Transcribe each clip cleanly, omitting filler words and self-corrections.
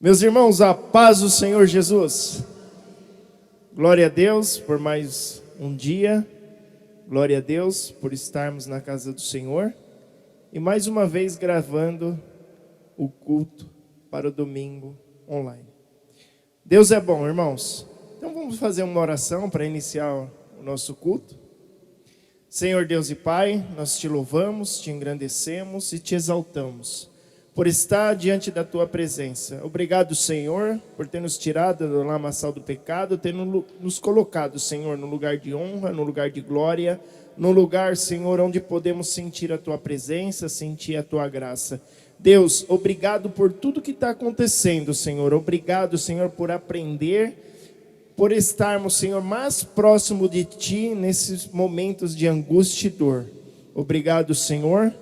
Meus irmãos, a paz do Senhor Jesus. Glória a Deus por mais um dia. Glória a Deus por estarmos na casa do Senhor. E mais uma vez gravando o culto para o domingo online. Deus é bom, irmãos. Então vamos fazer uma oração para iniciar o nosso culto. Senhor Deus e Pai, nós te louvamos, te engrandecemos e te exaltamos por estar diante da tua presença. Obrigado, Senhor, por ter nos tirado do lamaçal do pecado, ter nos colocado, Senhor, no lugar de honra, no lugar de glória, no lugar, Senhor, onde podemos sentir a tua presença, sentir a tua graça. Deus, obrigado por tudo que está acontecendo, Senhor. Obrigado, Senhor, por aprender, por estarmos, Senhor, mais próximo de ti nesses momentos de angústia e dor. Obrigado, Senhor,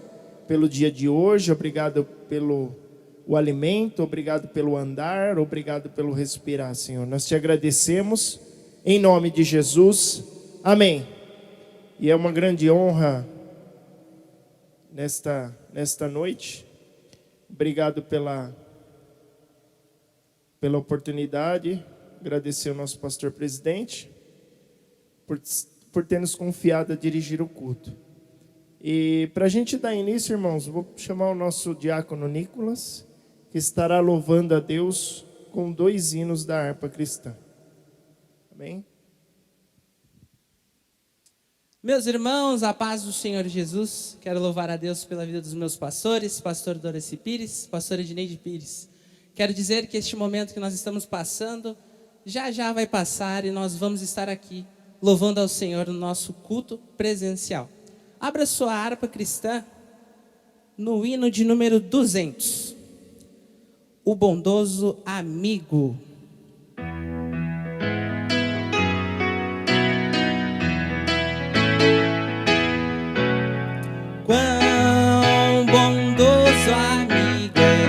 pelo dia de hoje, obrigado pelo o alimento, obrigado pelo andar, obrigado pelo respirar, Senhor. Nós te agradecemos, em nome de Jesus, amém. E é uma grande honra nesta noite. Obrigado pela oportunidade, agradecer ao nosso pastor presidente, por ter nos confiado a dirigir o culto. E para a gente dar início, irmãos, vou chamar o nosso diácono Nicolas, que estará louvando a Deus com 2 hinos da harpa cristã. Amém? Meus irmãos, a paz do Senhor Jesus. Quero louvar a Deus pela vida dos meus pastores, pastor Doraci Pires, pastor Edneide Pires. Quero dizer que este momento que nós estamos passando, já vai passar e nós vamos estar aqui louvando ao Senhor no nosso culto presencial. Abra sua harpa cristã no hino de número 200. O bondoso amigo. Quão bondoso amigo é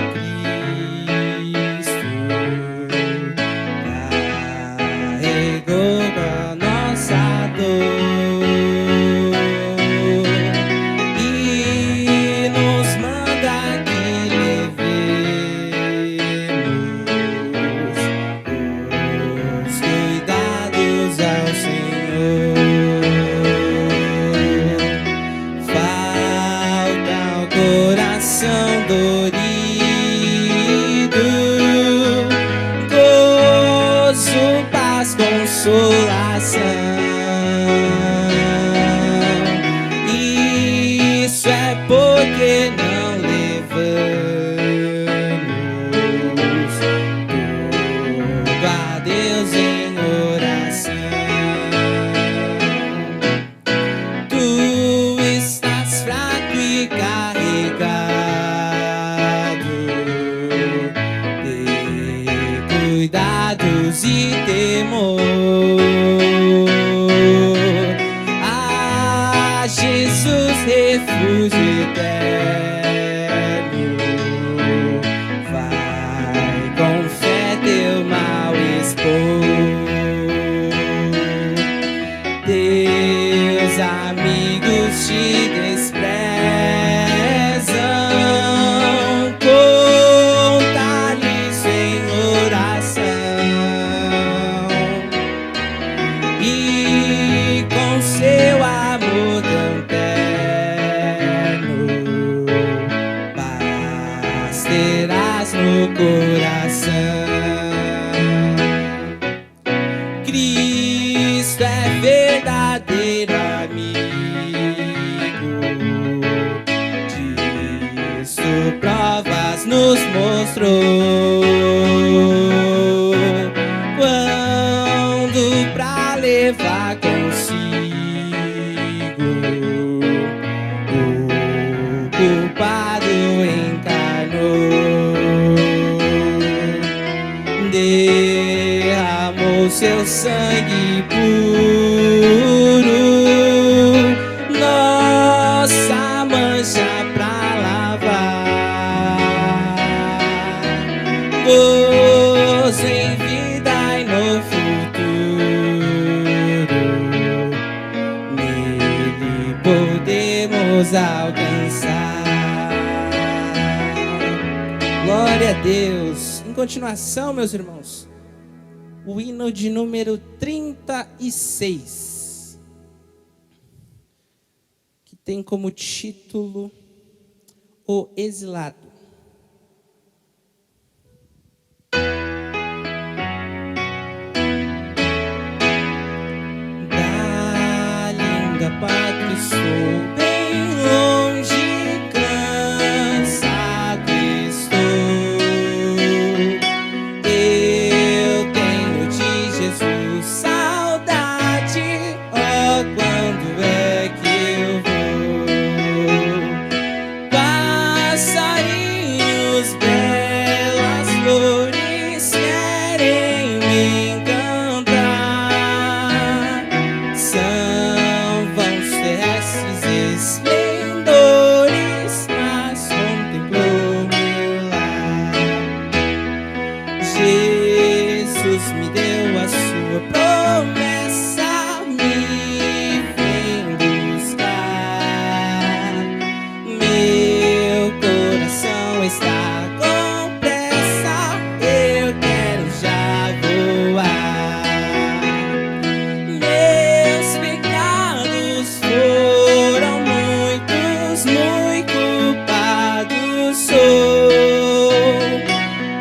Cristo, carregou a nossa dor. Consolação, isso é porque não levamos tudo a Deus em oração. Tu estás fraco e carregado de cuidados e temor. Refúgio eterno, vai com fé teu mal expor. Teus amigos te desprezam, conta-lhes em oração e com seu amor tão terás no coração. Cristo é verdadeiro amigo, disso provas nos mostrou. Quando pra levar consigo o culpado derramou seu sangue puro, nossa mancha pra lavar, gozo em vida e no futuro, nele podemos alcançar. Glória a Deus. em continuação, meus irmãos, o hino de número 36, que tem como título O Exilado. Da linda pátria sou bem longe, cansado estou. Eu tenho de Jesus saudade, oh, quando é que eu vou? Passarinhos, belas flores querem me encantar. São vãos terrestres esplendores, mas contemplou meu lar. Jesus me deu a sua promessa, me vem buscar. Meu coração está com pressa, eu quero já voar. Meus pecados foram muitos, muito culpado sou.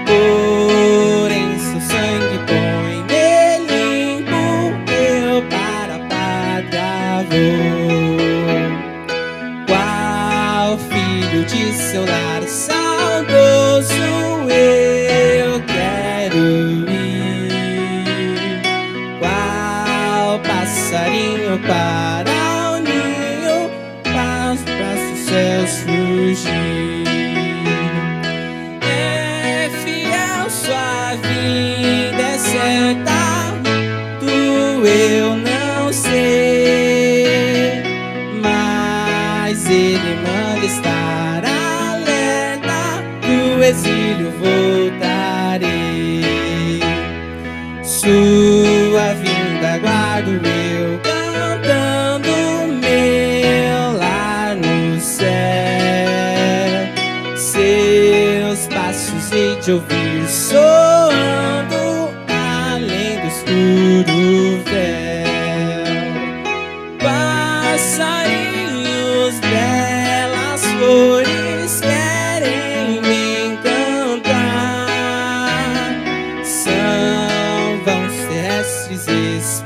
Porém seu sangue põe-me limpo, eu para a pátria vou. Qual filho de seu lar saudoso eu quero ir. Qual passarinho para o ninho, para os céus fugir. É fiel sua vida, é certa, tu eu não sei, mas ele manda estar alerta, do exílio voltarei. Sua vinda aguardo eu cantando, meu lar no céu. Seus passos hei de ouvir soando além do escuro véu. Passarinhos, belas flores querem me encantar. São vãos terrestres esplendores,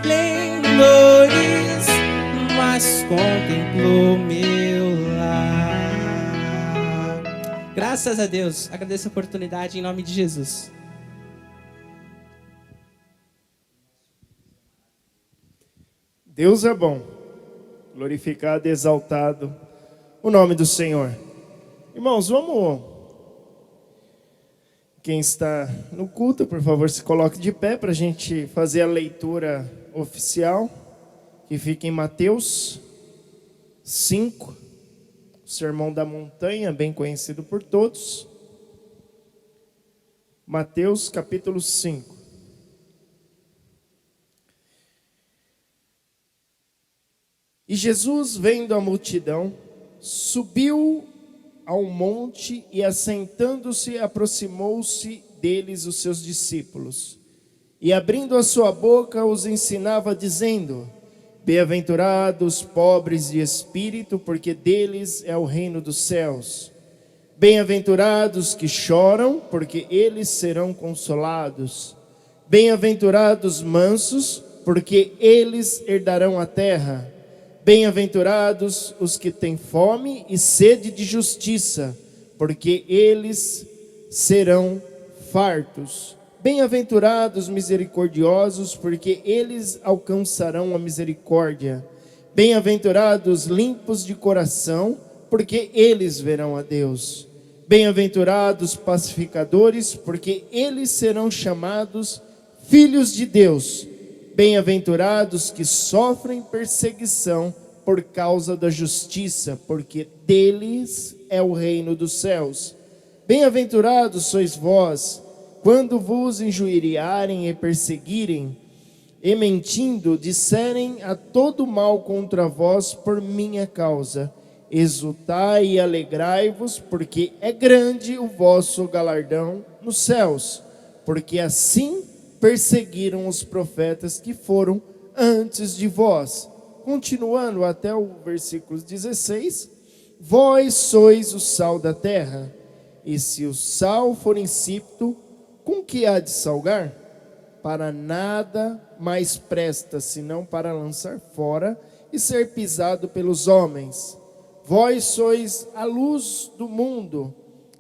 mas contemplou meu lar. Graças a Deus, agradeço a oportunidade em nome de Jesus. Deus é bom, glorificado e exaltado o nome do Senhor. Irmãos, vamos. Quem está no culto, por favor, se coloque de pé para a gente fazer a leitura oficial, que fica em Mateus 5, o Sermão da Montanha, bem conhecido por todos. Mateus capítulo 5. E Jesus, vendo a multidão, subiu ao monte e, assentando-se, aproximou-se deles os seus discípulos. E, abrindo a sua boca, os ensinava, dizendo: Bem-aventurados pobres de espírito, porque deles é o reino dos céus. Bem-aventurados que choram, porque eles serão consolados. Bem-aventurados mansos, porque eles herdarão a terra. Bem-aventurados os que têm fome e sede de justiça, porque eles serão fartos. Bem-aventurados misericordiosos, porque eles alcançarão a misericórdia. Bem-aventurados limpos de coração, porque eles verão a Deus. Bem-aventurados pacificadores, porque eles serão chamados filhos de Deus. Bem-aventurados que sofrem perseguição por causa da justiça, porque deles é o reino dos céus. Bem-aventurados sois vós, quando vos injuriarem e perseguirem, e mentindo, disserem a todo mal contra vós por minha causa. Exultai e alegrai-vos, porque é grande o vosso galardão nos céus, porque assim perseguiram os profetas que foram antes de vós. Continuando até o versículo 16: vós sois o sal da terra, e se o sal for insípido, com que há de salgar? Para nada mais presta, senão para lançar fora e ser pisado pelos homens. Vós sois a luz do mundo.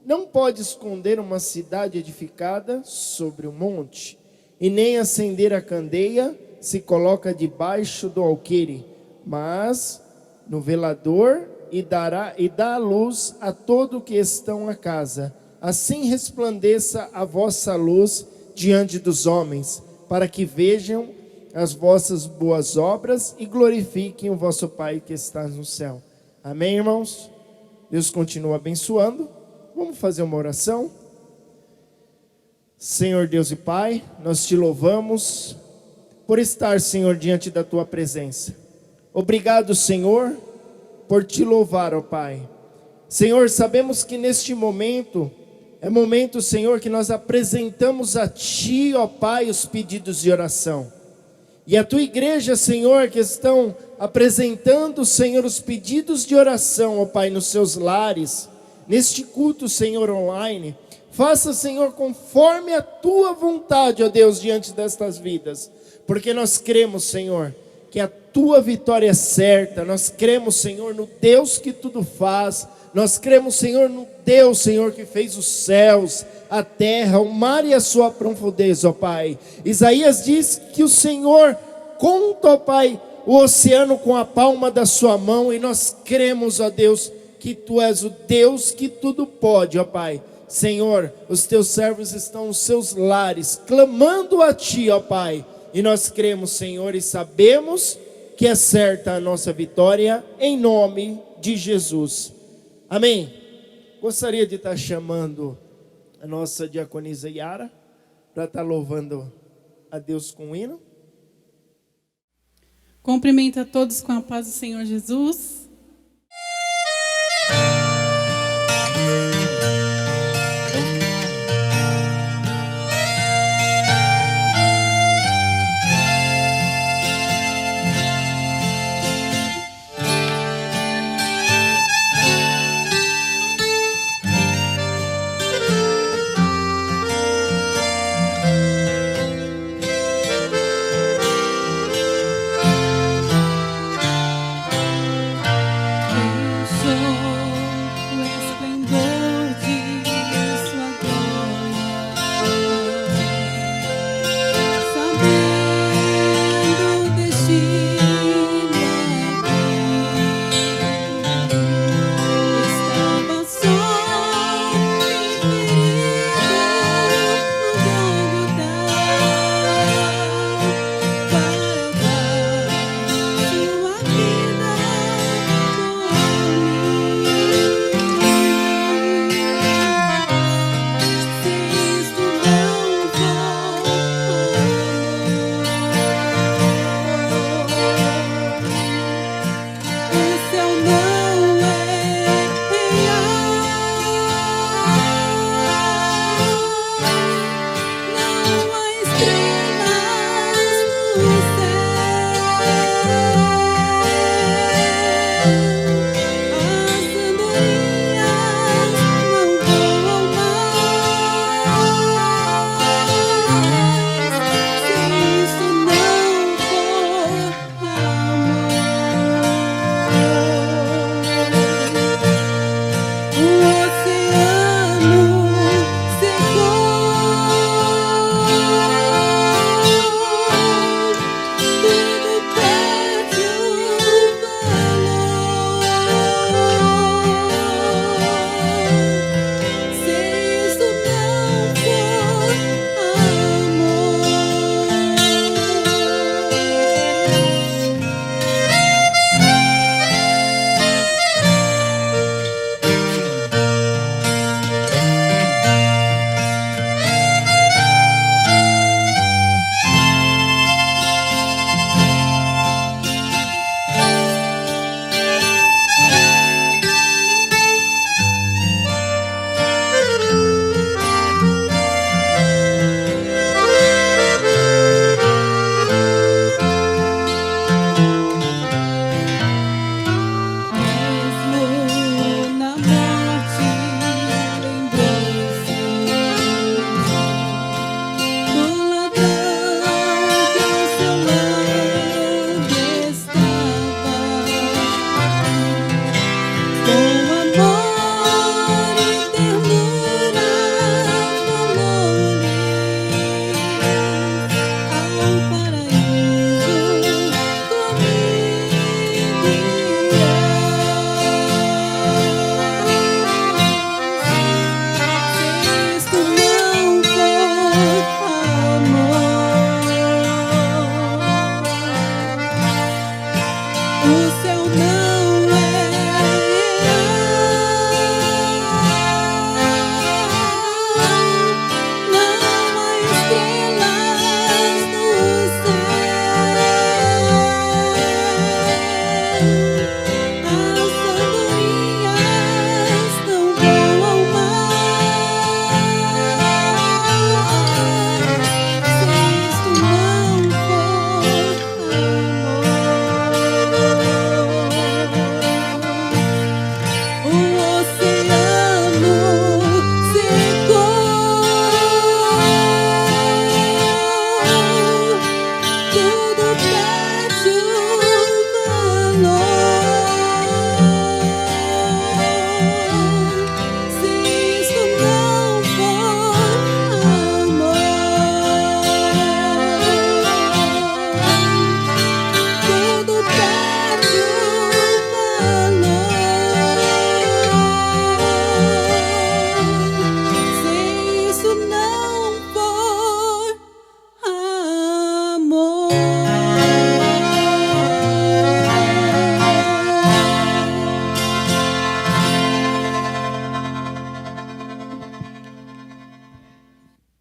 Não pode esconder uma cidade edificada sobre um monte, e nem acender a candeia se coloca debaixo do alqueire, mas no velador, e dá a luz a todo que estão na casa. Assim resplandeça a vossa luz diante dos homens, para que vejam as vossas boas obras e glorifiquem o vosso Pai que está no céu. Amém, irmãos? Deus continua abençoando. Vamos fazer uma oração. Senhor Deus e Pai, nós te louvamos por estar, Senhor, diante da tua presença. Obrigado, Senhor, por te louvar, ó Pai. Senhor, sabemos que neste momento é momento, Senhor, que nós apresentamos a Ti, ó Pai, os pedidos de oração. E a Tua igreja, Senhor, que estão apresentando, Senhor, os pedidos de oração, ó Pai, nos seus lares, neste culto, Senhor, online. Faça, Senhor, conforme a Tua vontade, ó Deus, diante destas vidas. Porque nós cremos, Senhor, que a Tua vitória é certa. Nós cremos, Senhor, no Deus que tudo faz. Nós cremos, Senhor, no Deus, Senhor, que fez os céus, a terra, o mar e a sua profundeza, ó Pai. Isaías diz que o Senhor conta, ó Pai, o oceano com a palma da sua mão. E nós cremos, ó Deus, que Tu és o Deus que tudo pode, ó Pai. Senhor, os Teus servos estão nos seus lares, clamando a Ti, ó Pai. E nós cremos, Senhor, e sabemos que é certa a nossa vitória, em nome de Jesus. Amém. Gostaria de estar chamando a nossa diaconisa Yara para estar louvando a Deus com o hino. Cumprimento a todos com a paz do Senhor Jesus.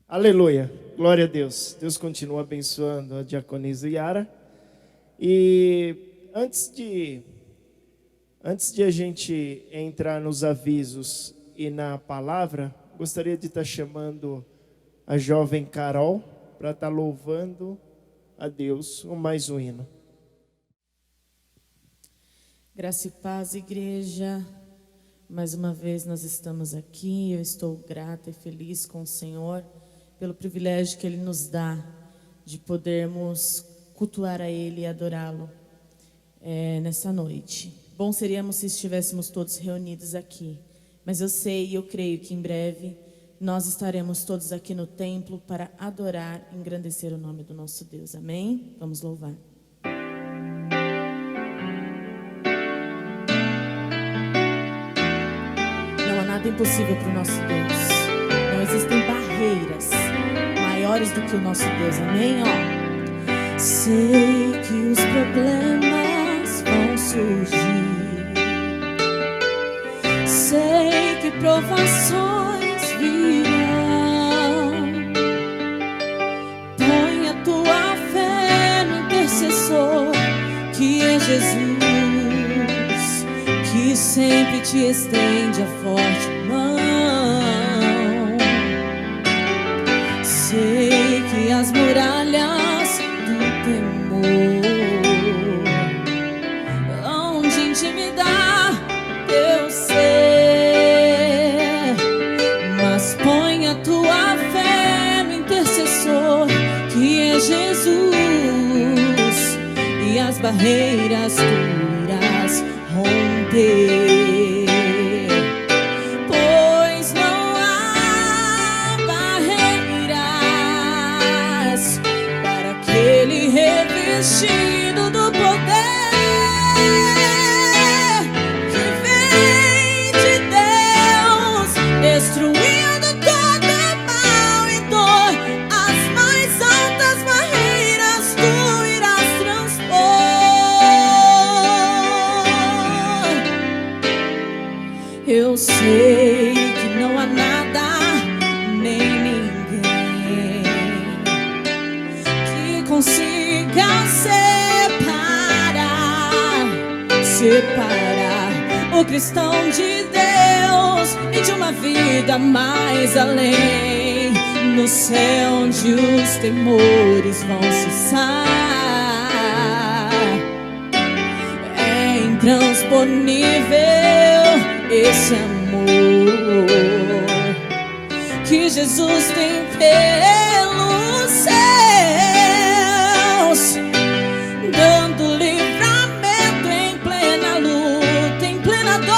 Aleluia, glória a Deus. Deus continua abençoando a diaconisa Yara. E antes de a gente entrar nos avisos e na palavra, gostaria de estar chamando a jovem Carol para estar louvando a Deus com mais um hino. Graça e paz, igreja. Mais uma vez nós estamos aqui. Eu estou grata e feliz com o Senhor pelo privilégio que Ele nos dá de podermos cultuar a Ele e adorá-lo nessa noite. Bom seríamos se estivéssemos todos reunidos aqui, mas eu sei e eu creio que em breve nós estaremos todos aqui no templo para adorar e engrandecer o nome do nosso Deus. Amém? Vamos louvar. Não há nada impossível para o nosso Deus. Não existem barreiras maiores do que o nosso Deus. Amém? Sei que os problemas vão surgir, sei que provações virão. Põe a tua fé no intercessor, que é Jesus, que sempre te estende a forte mão. Sei que as muralhas do temor hão de intimidar teu ser, mas põe a tua fé no intercessor, que é Jesus, e as barreiras tu irás romper. Revestido do poder que vem de Deus, destruindo todo mal e dor. As mais altas barreiras tu irás transpor. Eu sei que não há nada nem ninguém que consiga separar o cristão de Deus e de uma vida mais além, no céu onde os temores vão cessar. É intransponível esse amor que Jesus tem pelos céus, dando livramento em plena luta, em plena dor.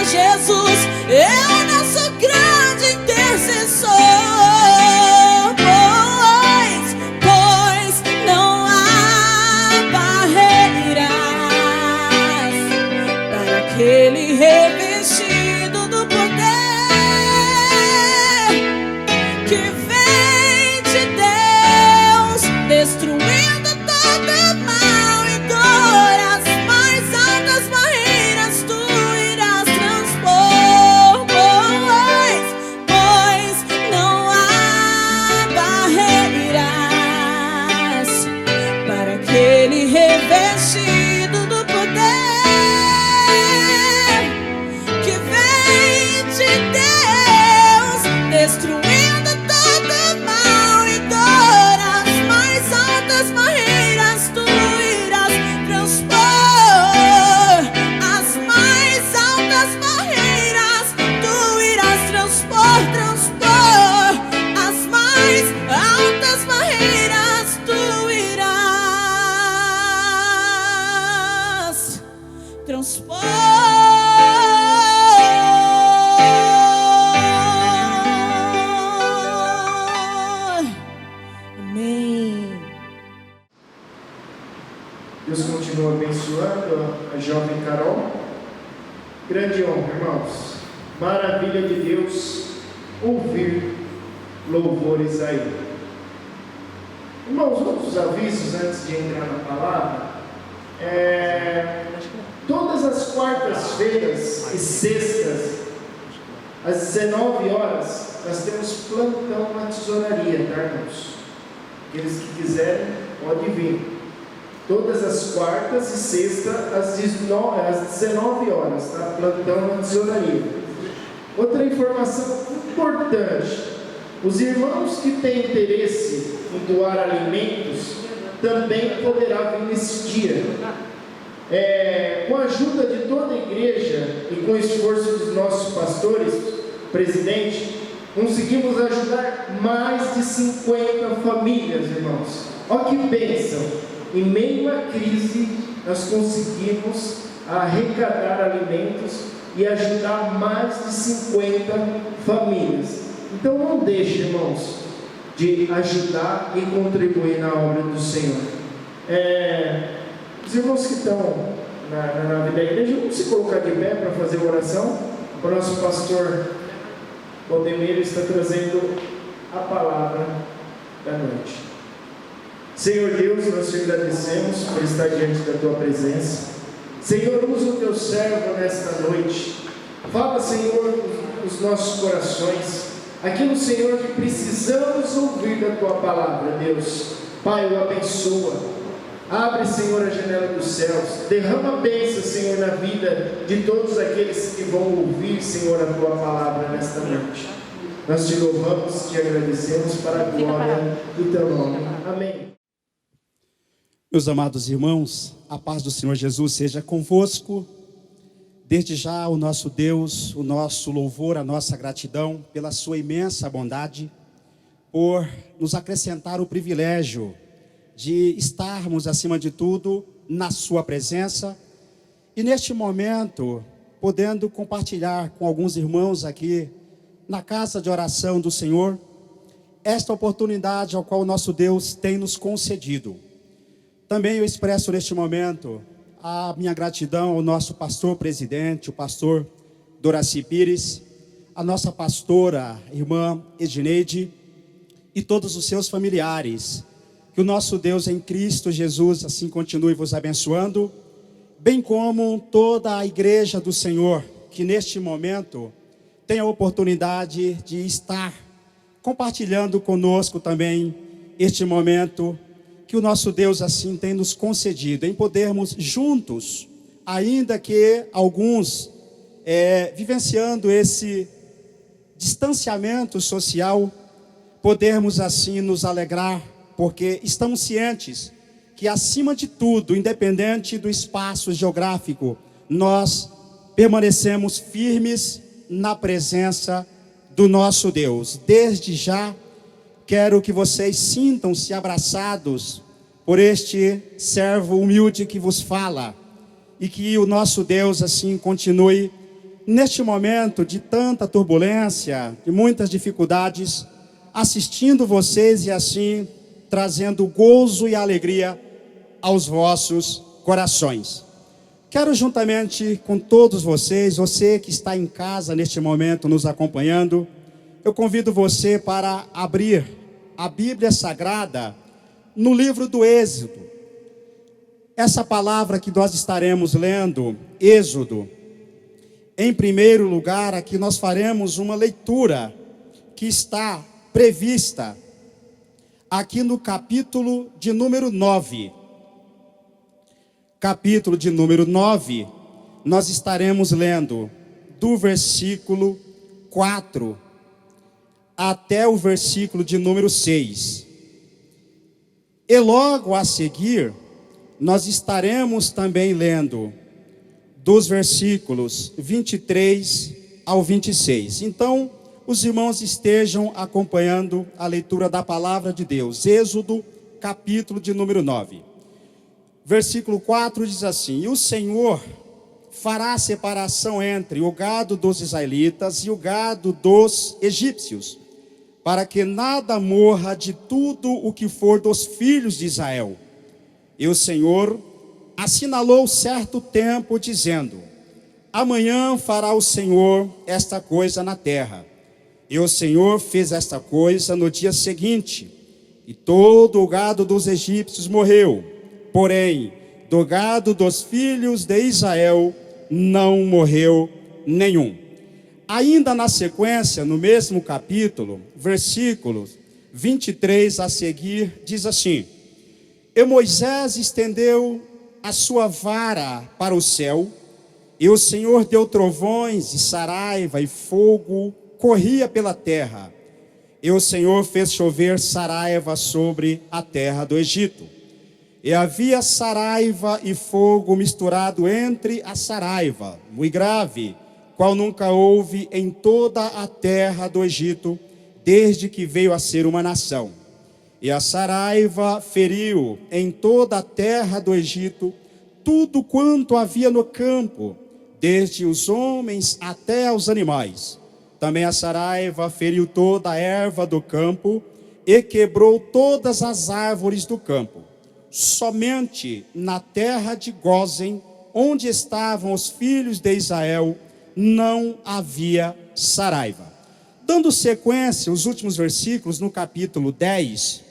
Jesus é o nosso grande intercessor, pois não há barreiras para aquele revestido do poder que vem de Deus, destruindo todo mal e dor. As mais altas barreiras tu irás transpor, pois não há barreiras para aquele revestido do poder que vem de Deus, destruindo todo mal e dor. As mais altas barreiras tu irás transpor. As mais altas barreiras tu irás transpor. As mais altas barreiras tu irás transpor. Amém. Deus continua abençoando a jovem Carol. Grande honra, irmãos. Maravilha de Deus ouvir louvores a Ele. Irmãos, outros avisos antes de entrar na palavra. Todas as quartas-feiras e sextas Às 19 horas, nós temos plantão na tesouraria, tá, irmãos? Aqueles que quiserem, podem vir. Todas as quartas e sextas, às 19 horas, tá? Plantão na tesouraria. Outra informação importante: os irmãos que têm interesse em doar alimentos também poderá vir nesse dia. Com a ajuda de toda a igreja e com o esforço dos nossos pastores, presidente, conseguimos ajudar mais de 50 famílias, irmãos. Olha que bênção! Em meio à crise, nós conseguimos arrecadar alimentos e ajudar mais de 50 famílias. Então não deixe, irmãos, de ajudar e contribuir na obra do Senhor. Os irmãos que estão na vida da igreja, vamos se colocar de pé para fazer uma oração. O nosso pastor Valdemiro está trazendo a palavra da noite. Senhor Deus, nós te agradecemos por estar diante da tua presença. Senhor, usa o teu servo nesta noite. Fala, Senhor, os nossos corações, aquilo, Senhor, que precisamos ouvir da tua palavra, Deus. Pai, o abençoa. Abre, Senhor, a janela dos céus. Derrama a bênção, Senhor, na vida de todos aqueles que vão ouvir, Senhor, a tua palavra nesta noite. Nós te louvamos, te agradecemos para a glória do teu nome. Amém. Meus amados irmãos, a paz do Senhor Jesus seja convosco. Desde já o nosso Deus, o nosso louvor, a nossa gratidão pela sua imensa bondade, por nos acrescentar o privilégio de estarmos, acima de tudo, na sua presença. E neste momento, podendo compartilhar com alguns irmãos aqui, na casa de oração do Senhor, esta oportunidade ao qual o nosso Deus tem nos concedido. Também eu expresso neste momento a minha gratidão ao nosso pastor presidente, o pastor Doraci Pires, a nossa pastora, irmã Edineide, e todos os seus familiares. Que o nosso Deus em Cristo Jesus assim continue vos abençoando, bem como toda a igreja do Senhor, que neste momento tem a oportunidade de estar compartilhando conosco também este momento que o nosso Deus assim tem nos concedido, em podermos juntos, ainda que alguns vivenciando esse distanciamento social, podermos assim nos alegrar, porque estamos cientes que, acima de tudo, independente do espaço geográfico, nós permanecemos firmes na presença do nosso Deus. Desde já, quero que vocês sintam-se abraçados por este servo humilde que vos fala, e que o nosso Deus assim continue, neste momento de tanta turbulência, de muitas dificuldades, assistindo vocês e assim trazendo gozo e alegria aos vossos corações. Quero juntamente com todos vocês, você que está em casa neste momento nos acompanhando, eu convido você para abrir a Bíblia Sagrada no livro do Êxodo. Essa palavra que nós estaremos lendo, Êxodo, em primeiro lugar, aqui nós faremos uma leitura que está prevista aqui no capítulo de número 9. Capítulo de número 9, nós estaremos lendo do versículo 4 até o versículo de número 6. E logo a seguir, nós estaremos também lendo dos versículos 23 ao 26. Então, os irmãos estejam acompanhando a leitura da palavra de Deus. Êxodo, capítulo de número 9. Versículo 4 diz assim: E o Senhor fará separação entre o gado dos israelitas e o gado dos egípcios, para que nada morra de tudo o que for dos filhos de Israel. E o Senhor assinalou certo tempo, dizendo: Amanhã fará o Senhor esta coisa na terra. E o Senhor fez esta coisa no dia seguinte, e todo o gado dos egípcios morreu. Porém, do gado dos filhos de Israel não morreu nenhum. ainda na sequência, no mesmo capítulo, versículos 23 a seguir, diz assim: E Moisés estendeu a sua vara para o céu, e o Senhor deu trovões, e saraiva, e fogo corria pela terra. E o Senhor fez chover saraiva sobre a terra do Egito. E havia saraiva e fogo misturado entre a saraiva, muito grave, qual nunca houve em toda a terra do Egito, desde que veio a ser uma nação. E a saraiva feriu em toda a terra do Egito tudo quanto havia no campo, desde os homens até os animais. Também a saraiva feriu toda a erva do campo e quebrou todas as árvores do campo. Somente na terra de Gósen, onde estavam os filhos de Israel, não havia saraiva. Dando sequência, os últimos versículos no capítulo 10,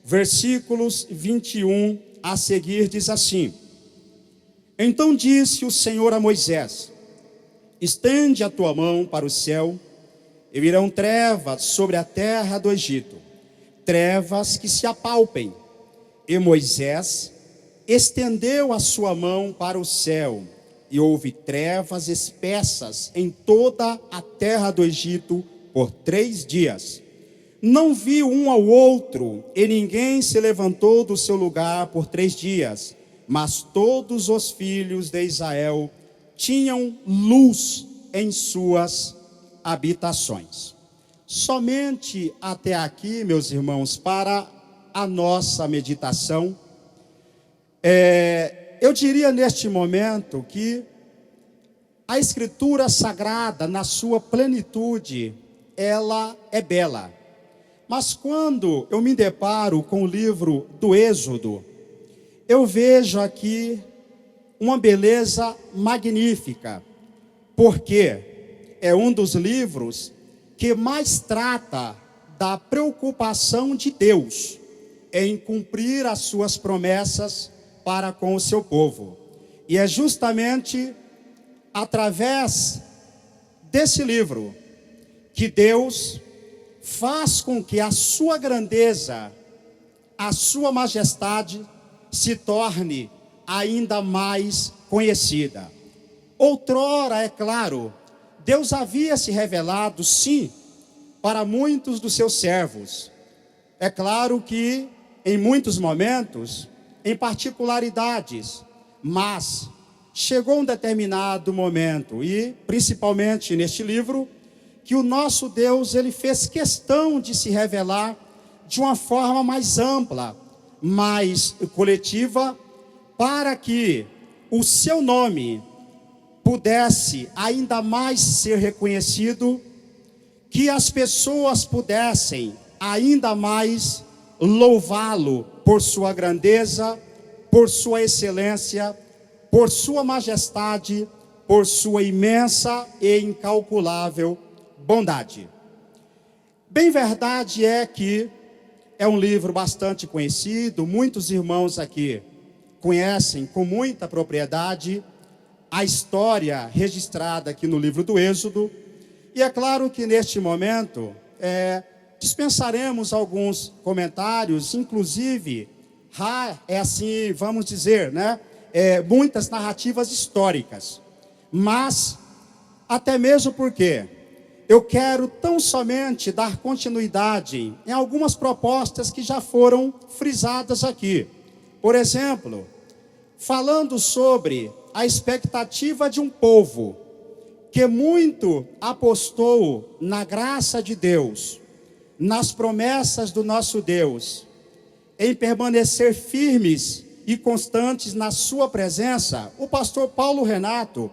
versículos 21 a seguir, diz assim: Então disse o Senhor a Moisés: Estende a tua mão para o céu, e virão trevas sobre a terra do Egito, trevas que se apalpem. E Moisés estendeu a sua mão para o céu, e houve trevas espessas em toda a terra do Egito por 3 dias. Não viu um ao outro, e ninguém se levantou do seu lugar por 3 dias. Mas todos os filhos de Israel tinham luz em suas habitações. Somente até aqui, meus irmãos, para a nossa meditação. Eu diria neste momento que a Escritura Sagrada, na sua plenitude, ela é bela. Mas quando eu me deparo com o livro do Êxodo, eu vejo aqui uma beleza magnífica, porque é um dos livros que mais trata da preocupação de Deus em cumprir as suas promessas para com o seu povo. E é justamente através desse livro que Deus faz com que a sua grandeza, a sua majestade se torne ainda mais conhecida. Outrora, é claro, Deus havia se revelado, sim, para muitos dos seus servos. É claro que em muitos momentos, em particularidades, mas chegou um determinado momento, e principalmente neste livro, que o nosso Deus, ele fez questão de se revelar de uma forma mais ampla, mais coletiva, para que o seu nome pudesse ainda mais ser reconhecido, que as pessoas pudessem ainda mais louvá-lo por sua grandeza, por sua excelência, por sua majestade, por sua imensa e incalculável bondade. Bem verdade é que é um livro bastante conhecido, muitos irmãos aqui conhecem com muita propriedade a história registrada aqui no livro do Êxodo, e é claro que neste momento dispensaremos alguns comentários, inclusive, assim, vamos dizer, muitas narrativas históricas, mas até mesmo porque eu quero tão somente dar continuidade em algumas propostas que já foram frisadas aqui. Por exemplo, falando sobre a expectativa de um povo que muito apostou na graça de Deus, nas promessas do nosso Deus, em permanecer firmes e constantes na sua presença. O pastor Paulo Renato,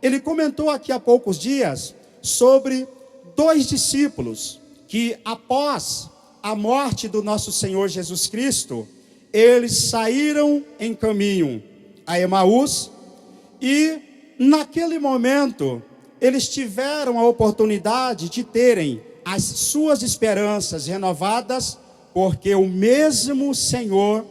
ele comentou aqui há poucos dias sobre 2 discípulos que, após a morte do nosso Senhor Jesus Cristo, eles saíram em caminho a Emaús, e naquele momento eles tiveram a oportunidade de terem as suas esperanças renovadas, porque o mesmo Senhor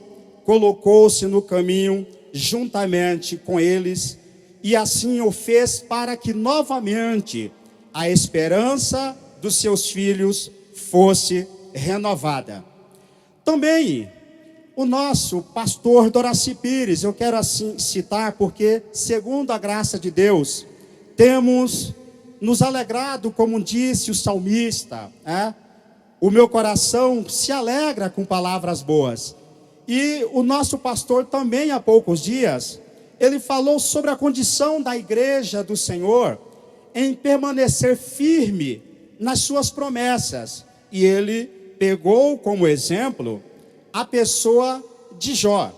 colocou-se no caminho juntamente com eles, e assim o fez para que novamente a esperança dos seus filhos fosse renovada. Também o nosso pastor Doraci Pires, eu quero assim citar porque, segundo a graça de Deus, temos nos alegrado, como disse o salmista, o meu coração se alegra com palavras boas. E o nosso pastor também, há poucos dias, ele falou sobre a condição da igreja do Senhor em permanecer firme nas suas promessas. E ele pegou como exemplo a pessoa de Jó,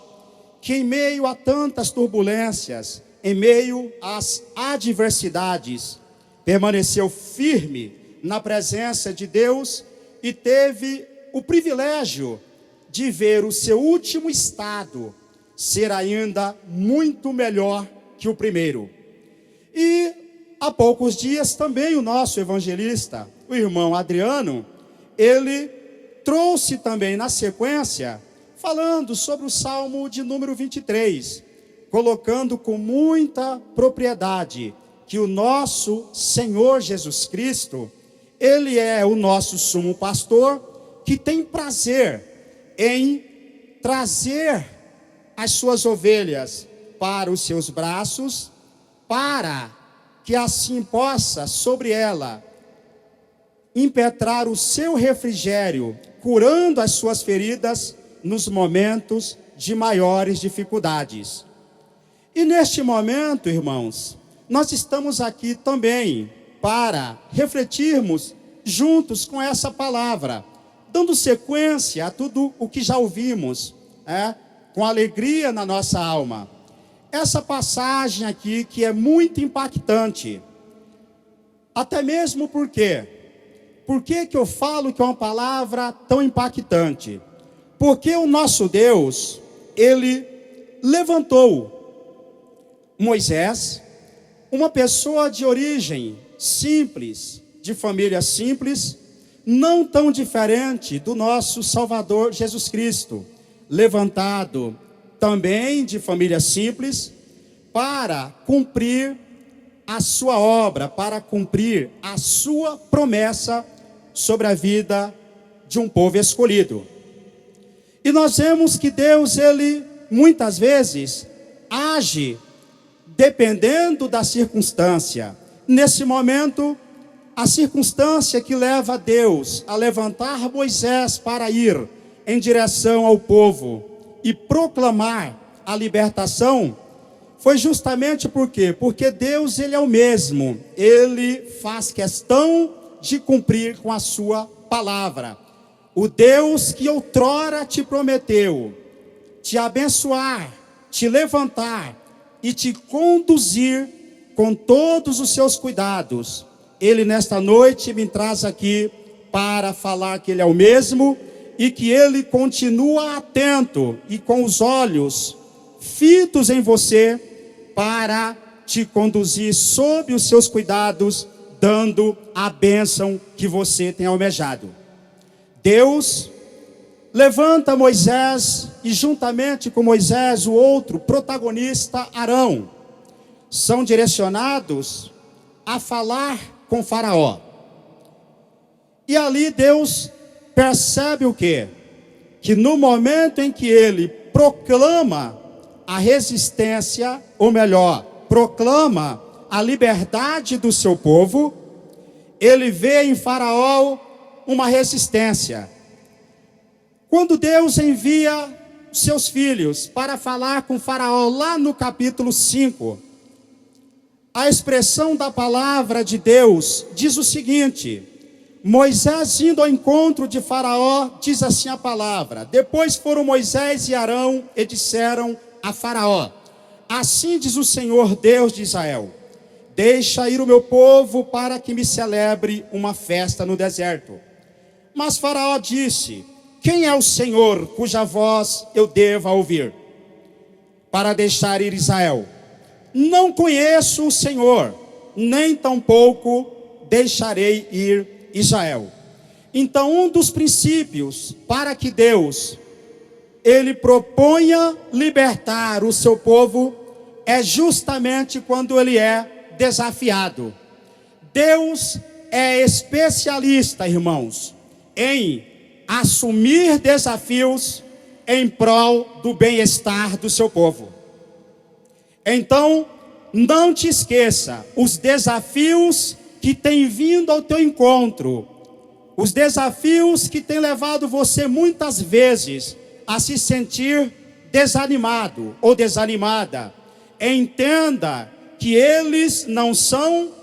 que em meio a tantas turbulências, em meio às adversidades, permaneceu firme na presença de Deus e teve o privilégio de ver o seu último estado ser ainda muito melhor que o primeiro. E há poucos dias também o nosso evangelista, o irmão Adriano, ele trouxe também na sequência, falando sobre o Salmo de número 23, colocando com muita propriedade que o nosso Senhor Jesus Cristo, ele é o nosso sumo pastor, que tem prazer em trazer as suas ovelhas para os seus braços, para que assim possa sobre ela impetrar o seu refrigério, curando as suas feridas nos momentos de maiores dificuldades. E neste momento, irmãos, nós estamos aqui também para refletirmos juntos com essa palavra, dando sequência a tudo o que já ouvimos, com alegria na nossa alma. Essa passagem aqui que é muito impactante, até mesmo porque... Por que eu falo que é uma palavra tão impactante? Porque o nosso Deus, ele levantou Moisés, uma pessoa de origem simples, de família simples, não tão diferente do nosso Salvador Jesus Cristo, levantado também de família simples, para cumprir a sua obra, para cumprir a sua promessa sobre a vida de um povo escolhido. E nós vemos que Deus, ele muitas vezes age dependendo da circunstância. Nesse momento, a circunstância que leva Deus a levantar Moisés para ir em direção ao povo e proclamar a libertação, foi justamente por quê? Porque Deus, ele é o mesmo, ele faz questão de cumprir com a sua palavra. O Deus que outrora te prometeu te abençoar, te levantar e te conduzir com todos os seus cuidados, ele nesta noite me traz aqui para falar que ele é o mesmo e que ele continua atento e com os olhos fitos em você para te conduzir sob os seus cuidados, dando a bênção que você tem almejado. Deus levanta Moisés e juntamente com Moisés o outro protagonista, Arão, são direcionados a falar com Faraó. E ali Deus percebe o quê? Que no momento em que ele proclama a resistência, ou melhor, proclama a liberdade do seu povo, ele vê em Faraó uma resistência. Quando Deus envia seus filhos para falar com Faraó, lá no capítulo 5, a expressão da palavra de Deus diz o seguinte: Moisés indo ao encontro de Faraó, diz assim a palavra: depois foram Moisés e Arão e disseram a Faraó: assim diz o Senhor Deus de Israel, deixa ir o meu povo para que me celebre uma festa no deserto. Mas Faraó disse: quem é o Senhor cuja voz eu deva ouvir para deixar ir Israel? Não conheço o Senhor, nem tampouco deixarei ir Israel. Então, um dos princípios para que Deus ele proponha libertar o seu povo é justamente quando ele é desafiado. Deus é especialista, irmãos, em assumir desafios em prol do bem-estar do seu povo. Então, não te esqueça, os desafios que têm vindo ao teu encontro, os desafios que têm levado você muitas vezes a se sentir desanimado ou desanimada, entenda que eles não são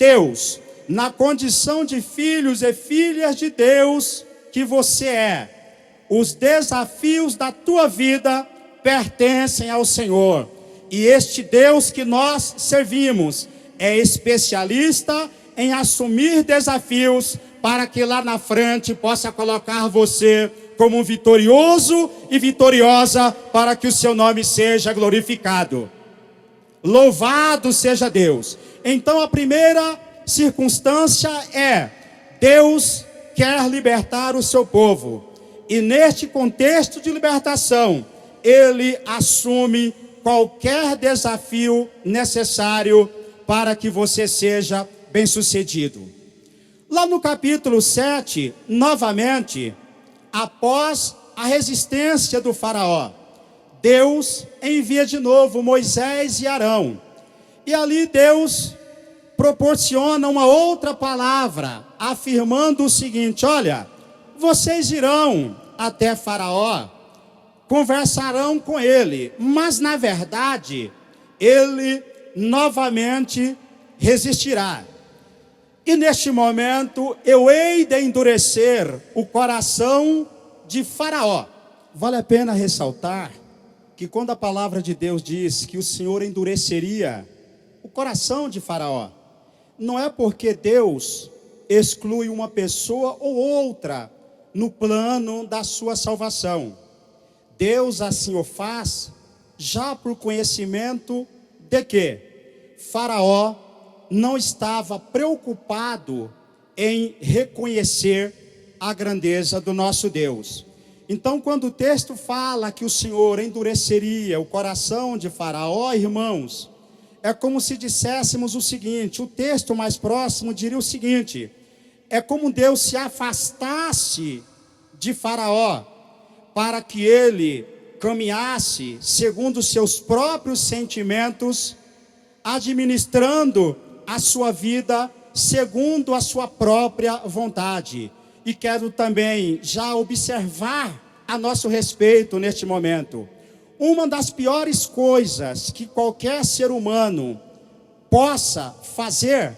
teus, na condição de filhos e filhas de Deus que você é. Os desafios da tua vida pertencem ao Senhor. E este Deus que nós servimos é especialista em assumir desafios para que lá na frente possa colocar você como um vitorioso e vitoriosa para que o seu nome seja glorificado. Louvado seja Deus. Então a primeira circunstância é: Deus quer libertar o seu povo. E neste contexto de libertação, Ele assume qualquer desafio necessário para que você seja bem-sucedido. Lá no capítulo 7, novamente, após a resistência do faraó, Deus envia de novo Moisés e Arão. E ali Deus proporciona uma outra palavra, afirmando o seguinte: olha, vocês irão até Faraó, conversarão com ele, mas na verdade, ele novamente resistirá. E neste momento, eu hei de endurecer o coração de Faraó. Vale a pena ressaltar que quando a palavra de Deus diz que o Senhor endureceria o coração de Faraó, não é porque Deus exclui uma pessoa ou outra no plano da sua salvação. Deus assim o faz já por conhecimento de que Faraó não estava preocupado em reconhecer a grandeza do nosso Deus. Então, quando o texto fala que o Senhor endureceria o coração de Faraó, irmãos, é como se disséssemos o seguinte: o texto mais próximo diria o seguinte: é como Deus se afastasse de Faraó, para que ele caminhasse segundo os seus próprios sentimentos, administrando a sua vida segundo a sua própria vontade. E quero também já observar a nosso respeito neste momento: uma das piores coisas que qualquer ser humano possa fazer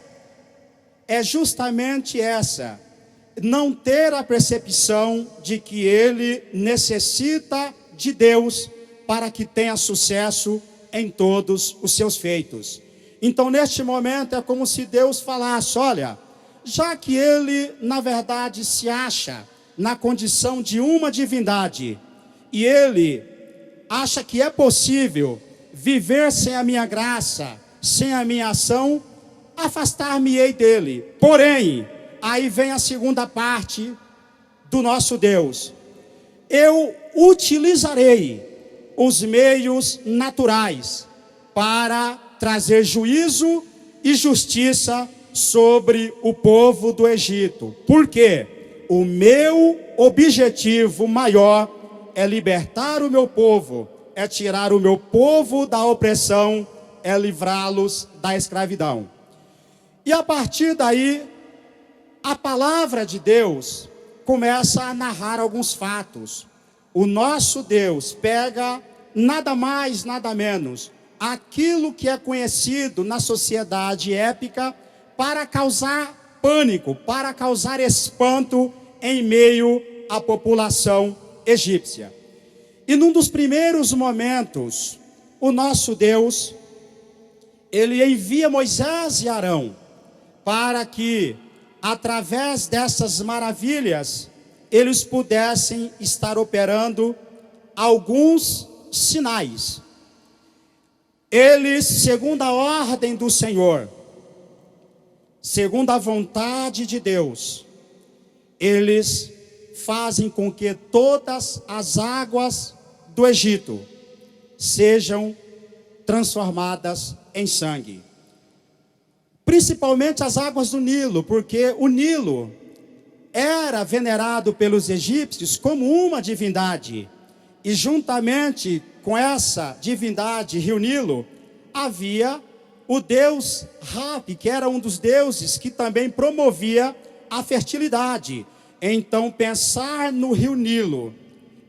é justamente essa: não ter a percepção de que ele necessita de Deus para que tenha sucesso em todos os seus feitos. Então, neste momento, é como se Deus falasse: olha, já que ele, na verdade, se acha na condição de uma divindade, e ele acha que é possível viver sem a minha graça, sem a minha ação, afastar-me-ei dele. Porém, aí vem a segunda parte do nosso Deus: eu utilizarei os meios naturais para trazer juízo e justiça sobre o povo do Egito. Por quê? O meu objetivo maior é libertar o meu povo, é tirar o meu povo da opressão, é livrá-los da escravidão. E a partir daí, a palavra de Deus começa a narrar alguns fatos. O nosso Deus pega nada mais, nada menos, aquilo que é conhecido na sociedade épica para causar pânico, para causar espanto em meio à população egípcia. E num dos primeiros momentos, o nosso Deus, ele envia Moisés e Arão para que, através dessas maravilhas, eles pudessem estar operando alguns sinais. Eles, segundo a ordem do Senhor, segundo a vontade de Deus, eles fazem com que todas as águas do Egito sejam transformadas em sangue. principalmente as águas do Nilo, porque o Nilo era venerado pelos egípcios como uma divindade. E juntamente com essa divindade, Rio Nilo, havia o deus Rabi, que era um dos deuses que também promovia a fertilidade. Então, pensar no Rio Nilo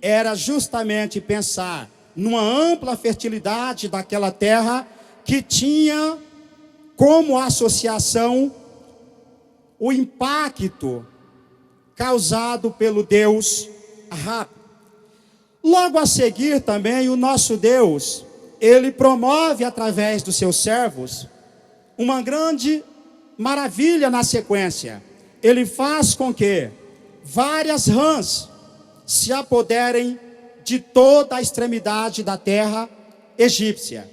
era justamente pensar numa ampla fertilidade daquela terra que tinha como associação o impacto causado pelo Deus Ra. Logo a seguir também o nosso Deus, ele promove através dos seus servos uma grande maravilha na sequência. Ele faz com que várias rãs se apoderem de toda a extremidade da terra egípcia.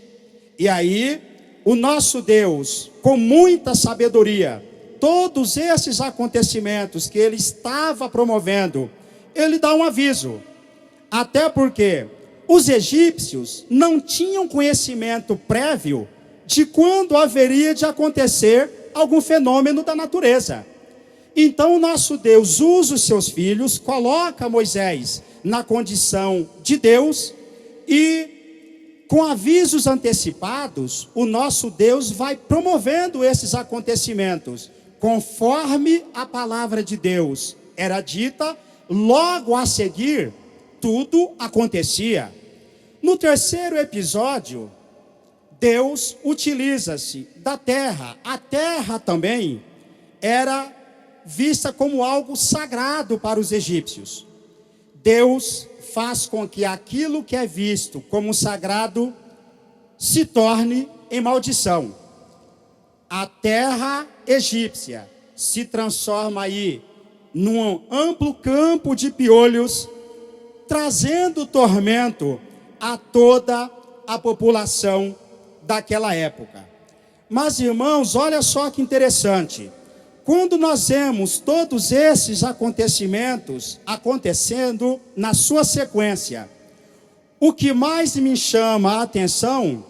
E aí, o nosso Deus, com muita sabedoria, todos esses acontecimentos que ele estava promovendo, ele dá um aviso. Até porque os egípcios não tinham conhecimento prévio de quando haveria de acontecer algum fenômeno da natureza. Então o nosso Deus usa os seus filhos, coloca Moisés na condição de Deus e com avisos antecipados, o nosso Deus vai promovendo esses acontecimentos. Conforme a palavra de Deus era dita, logo a seguir, tudo acontecia. No terceiro episódio, Deus utiliza-se da terra. A terra também era vista como algo sagrado para os egípcios. Deus faz com que aquilo que é visto como sagrado se torne em maldição. A terra egípcia se transforma aí num amplo campo de piolhos, trazendo tormento a toda a população daquela época. Mas, irmãos, olha só que interessante. Quando nós vemos todos esses acontecimentos acontecendo na sua sequência, o que mais me chama a atenção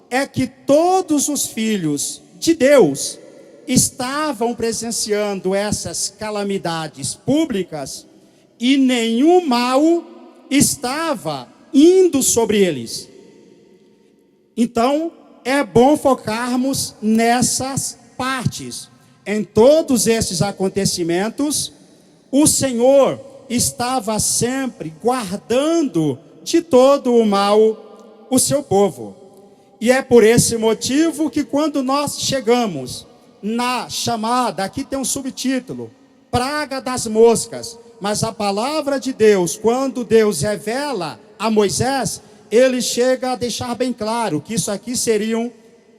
é que todos os filhos de Deus estavam presenciando essas calamidades públicas e nenhum mal estava indo sobre eles. Então, é bom focarmos nessas partes. Em todos esses acontecimentos, o Senhor estava sempre guardando de todo o mal o seu povo. E é por esse motivo que quando nós chegamos na chamada, aqui tem um subtítulo, Praga das Moscas, mas a palavra de Deus, quando Deus revela a Moisés, ele chega a deixar bem claro que isso aqui seriam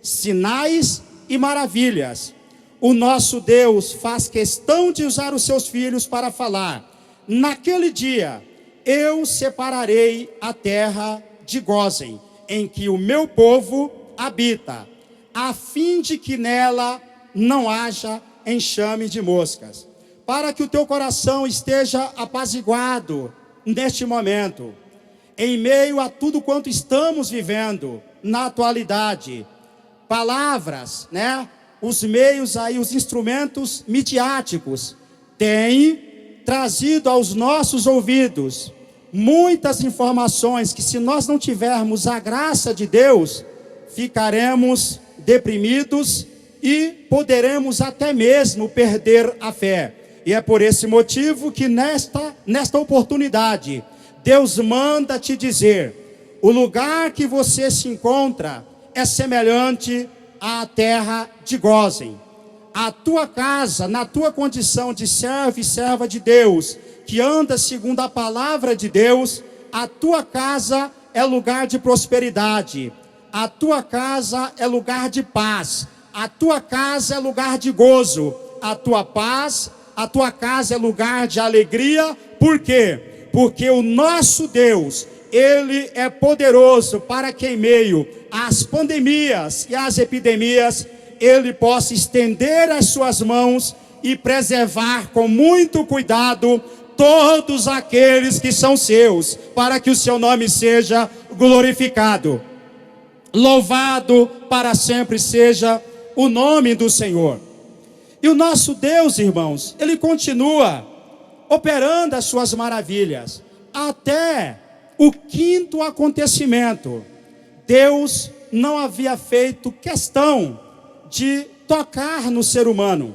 sinais e maravilhas. O nosso Deus faz questão de usar os seus filhos para falar: naquele dia eu separarei a terra de Gósen, em que o meu povo habita, a fim de que nela não haja enxame de moscas. Para que o teu coração esteja apaziguado neste momento, em meio a tudo quanto estamos vivendo na atualidade, palavras, né? Os meios aí, os instrumentos midiáticos têm trazido aos nossos ouvidos muitas informações que, se nós não tivermos a graça de Deus, ficaremos deprimidos e poderemos até mesmo perder a fé. E é por esse motivo que nesta oportunidade, Deus manda te dizer: o lugar que você se encontra é semelhante à terra de Gósen. A tua casa, na tua condição de servo e serva de Deus, que anda segundo a palavra de Deus, a tua casa é lugar de prosperidade, a tua casa é lugar de paz, a tua casa é lugar de gozo, a tua paz, a tua casa é lugar de alegria. Por quê? Porque o nosso Deus, Ele é poderoso para que em meio às pandemias e às epidemias, Ele possa estender as suas mãos e preservar com muito cuidado todos aqueles que são seus, para que o seu nome seja glorificado. Louvado para sempre seja o nome do Senhor. E o nosso Deus, irmãos, ele continua operando as suas maravilhas. Até o quinto acontecimento, Deus não havia feito questão de tocar no ser humano.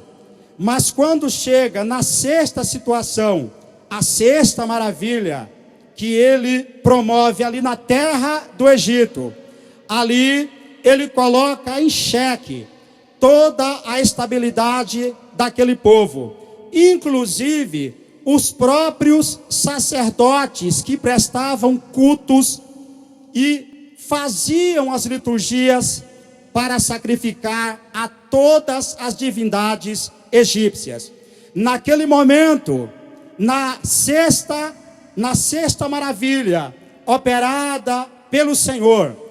Mas quando chega na sexta situação, a sexta maravilha que ele promove ali na terra do Egito, ali ele coloca em xeque toda a estabilidade daquele povo, inclusive os próprios sacerdotes que prestavam cultos e faziam as liturgias para sacrificar a todas as divindades egípcias. Naquele momento, na sexta maravilha operada pelo Senhor,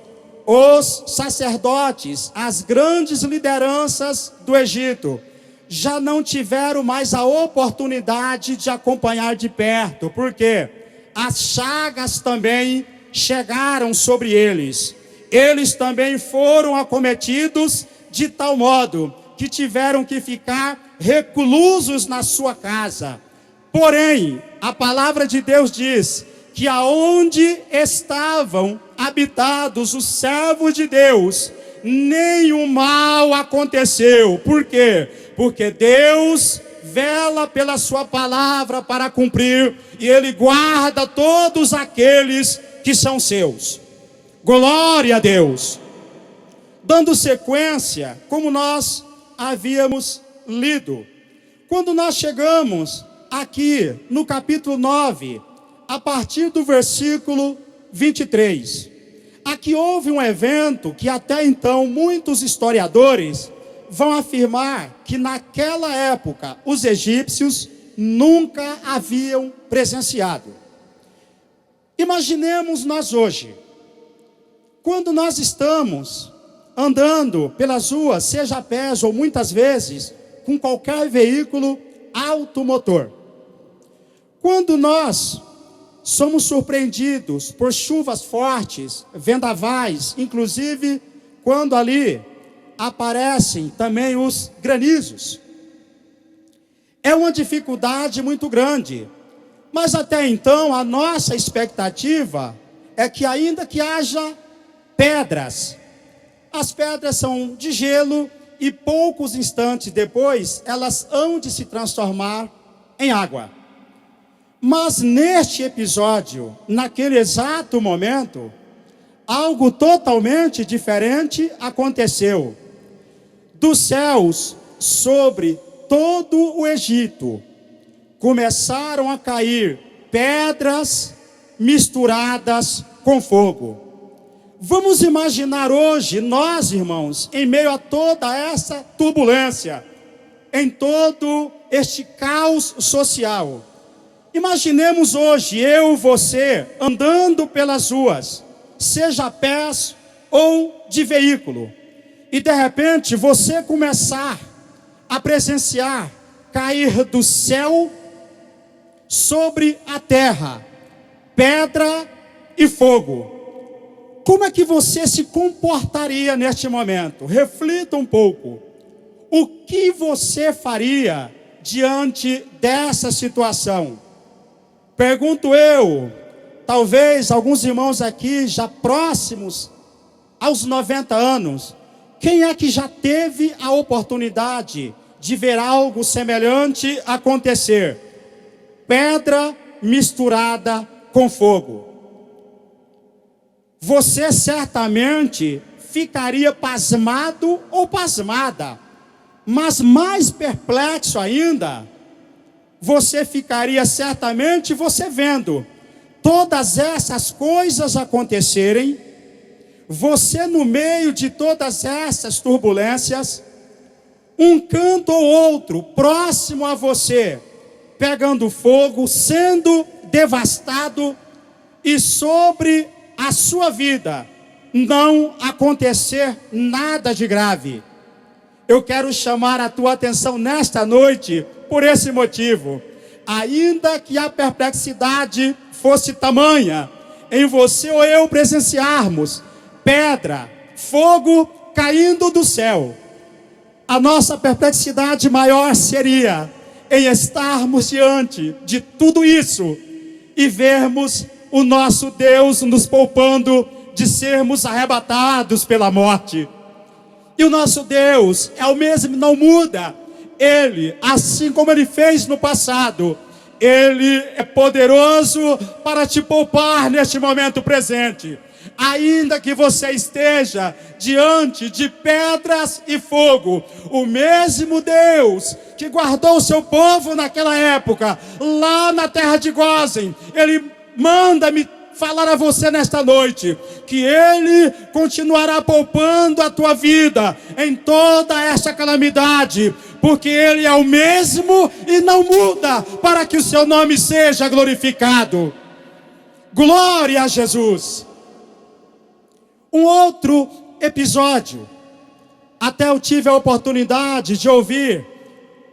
os sacerdotes, as grandes lideranças do Egito, já não tiveram mais a oportunidade de acompanhar de perto, porque as chagas também chegaram sobre eles. Eles também foram acometidos de tal modo que tiveram que ficar reclusos na sua casa. Porém, a palavra de Deus diz que aonde estavam habitados os servos de Deus, nenhum mal aconteceu. Por quê? Porque Deus vela pela sua palavra para cumprir, e Ele guarda todos aqueles que são seus. Glória a Deus. Dando sequência, como nós havíamos lido, quando nós chegamos aqui no capítulo 9, a partir do versículo 23, aqui houve um evento que até então muitos historiadores vão afirmar que naquela época os egípcios nunca haviam presenciado. Imaginemos nós hoje, quando nós estamos andando pelas ruas, seja a pé ou muitas vezes com qualquer veículo automotor. Quando nós somos surpreendidos por chuvas fortes, vendavais, inclusive quando ali aparecem também os granizos, é uma dificuldade muito grande. Mas até então a nossa expectativa é que ainda que haja pedras, as pedras são de gelo e poucos instantes depois elas hão de se transformar em água. Mas neste episódio, naquele exato momento, algo totalmente diferente aconteceu. Dos céus sobre todo o Egito começaram a cair pedras misturadas com fogo. Vamos imaginar hoje, nós irmãos, em meio a toda essa turbulência, em todo este caos social, imaginemos hoje eu, você, andando pelas ruas, seja a pé ou de veículo, e de repente você começar a presenciar cair do céu sobre a terra pedra e fogo. Como é que você se comportaria neste momento? Reflita um pouco. O que você faria diante dessa situação? Pergunto eu, talvez alguns irmãos aqui já próximos aos 90 anos, quem é que já teve a oportunidade de ver algo semelhante acontecer? Pedra misturada com fogo. Você certamente ficaria pasmado ou pasmada, mas mais perplexo ainda, você ficaria certamente você vendo todas essas coisas acontecerem, você no meio de todas essas turbulências, um canto ou outro próximo a você, pegando fogo, sendo devastado, e sobre a sua vida não acontecer nada de grave. Eu quero chamar a tua atenção nesta noite por esse motivo. Ainda que a perplexidade fosse tamanha em você ou eu presenciarmos pedra, fogo caindo do céu, a nossa perplexidade maior seria em estarmos diante de tudo isso e vermos o nosso Deus nos poupando de sermos arrebatados pela morte. E o nosso Deus é o mesmo, não muda. Ele, assim como Ele fez no passado, Ele é poderoso para te poupar neste momento presente. Ainda que você esteja diante de pedras e fogo, o mesmo Deus que guardou o seu povo naquela época, lá na terra de Gósen, Ele manda-me falar a você nesta noite, que Ele continuará poupando a tua vida em toda esta calamidade, porque Ele é o mesmo e não muda, para que o seu nome seja glorificado. Glória a Jesus. Um outro episódio, até eu tive a oportunidade de ouvir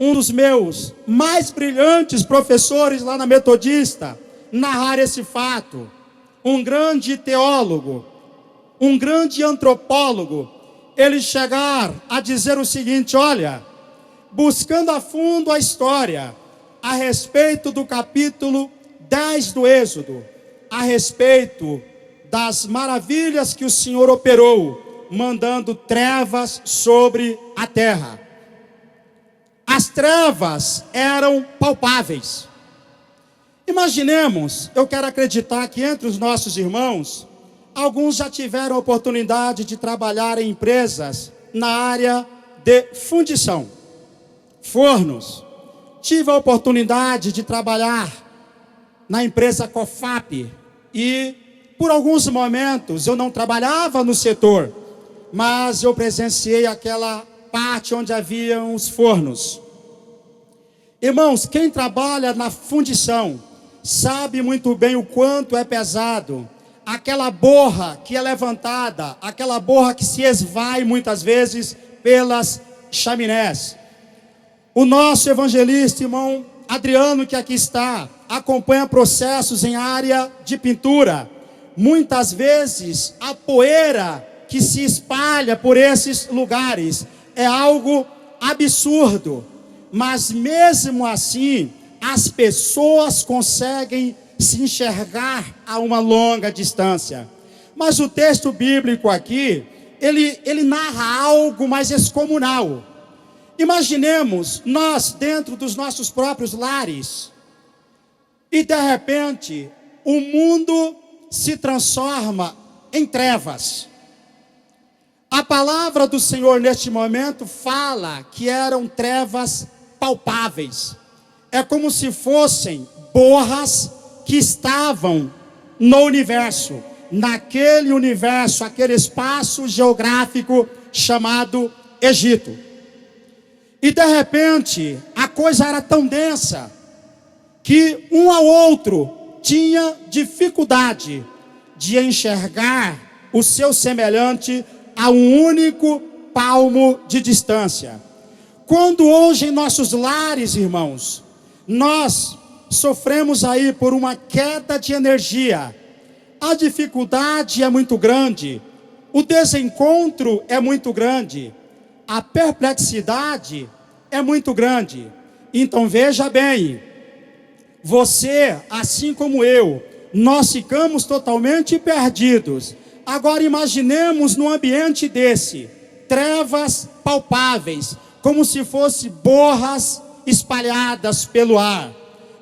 um dos meus mais brilhantes professores lá na Metodista narrar esse fato. Um grande teólogo, um grande antropólogo, ele chegar a dizer o seguinte: olha, buscando a fundo a história a respeito do capítulo 10 do Êxodo, a respeito das maravilhas que o Senhor operou, mandando trevas sobre a terra. As trevas eram palpáveis. Imaginemos, eu quero acreditar que entre os nossos irmãos, alguns já tiveram a oportunidade de trabalhar em empresas na área de fundição, fornos. Tive a oportunidade de trabalhar na empresa COFAP e por alguns momentos eu não trabalhava no setor, mas eu presenciei aquela parte onde haviam os fornos. Irmãos, quem trabalha na fundição sabe muito bem o quanto é pesado aquela borra que é levantada, aquela borra que se esvai muitas vezes pelas chaminés. O nosso evangelista, irmão Adriano, que aqui está, acompanha processos em área de pintura. Muitas vezes a poeira que se espalha por esses lugares é algo absurdo, mas mesmo assim as pessoas conseguem se enxergar a uma longa distância. Mas o texto bíblico aqui, ele narra algo mais descomunal. Imaginemos nós dentro dos nossos próprios lares e de repente o mundo se transforma em trevas. A palavra do Senhor neste momento fala que eram trevas palpáveis. É como se fossem borras que estavam no universo, naquele universo, aquele espaço geográfico chamado Egito. E de repente, a coisa era tão densa que um ao outro tinha dificuldade de enxergar o seu semelhante a um único palmo de distância. Quando hoje em nossos lares, irmãos, nós sofremos aí por uma queda de energia, a dificuldade é muito grande, o desencontro é muito grande, a perplexidade é muito grande. Então veja bem, você, assim como eu, nós ficamos totalmente perdidos. Agora imaginemos num ambiente desse, trevas palpáveis, como se fossem borras espalhadas pelo ar.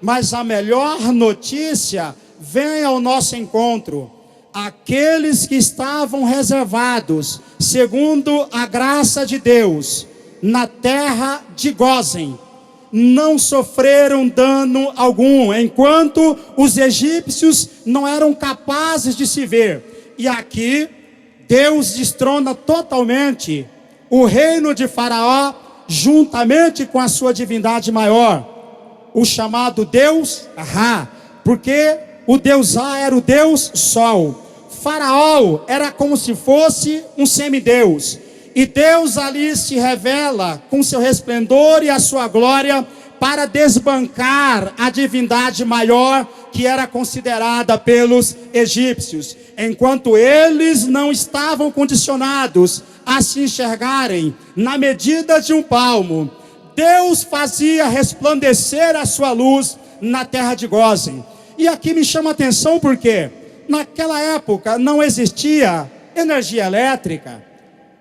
Mas a melhor notícia vem ao nosso encontro. Aqueles que estavam reservados, segundo a graça de Deus, na terra de Gósen, não sofreram dano algum, enquanto os egípcios não eram capazes de se ver. E aqui, Deus destrona totalmente o reino de Faraó, juntamente com a sua divindade maior, o chamado Deus Ra, porque o Deus Ra era o Deus Sol. Faraó era como se fosse um semideus, e Deus ali se revela com seu resplendor e a sua glória para desbancar a divindade maior que era considerada pelos egípcios. Enquanto eles não estavam condicionados a se enxergarem na medida de um palmo. Deus fazia resplandecer a sua luz na terra de Gósen. E aqui me chama a atenção porque naquela época não existia energia elétrica.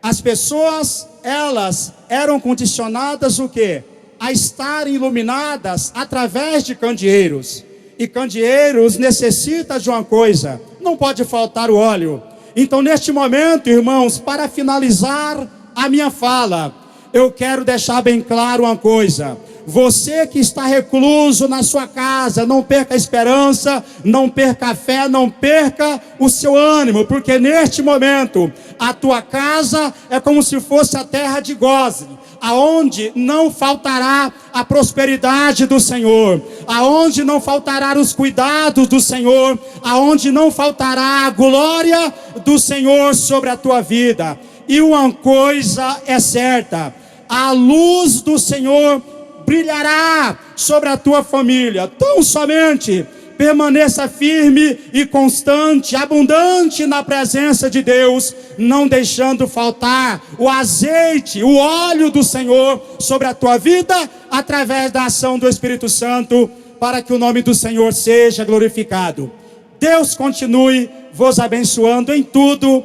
As pessoas, elas eram condicionadas o quê? A estarem iluminadas através de candeeiros. E candeeiros necessita de uma coisa: não pode faltar o óleo. Então, neste momento, irmãos, para finalizar a minha fala, eu quero deixar bem claro uma coisa. Você que está recluso na sua casa, não perca a esperança, não perca a fé, não perca o seu ânimo, porque neste momento, a tua casa é como se fosse a terra de Gósen, aonde não faltará a prosperidade do Senhor, aonde não faltará os cuidados do Senhor, aonde não faltará a glória do Senhor sobre a tua vida. E uma coisa é certa: a luz do Senhor brilhará sobre a tua família. Tão somente permaneça firme e constante, abundante na presença de Deus, não deixando faltar o azeite, o óleo do Senhor sobre a tua vida, através da ação do Espírito Santo, para que o nome do Senhor seja glorificado. Deus continue vos abençoando em tudo,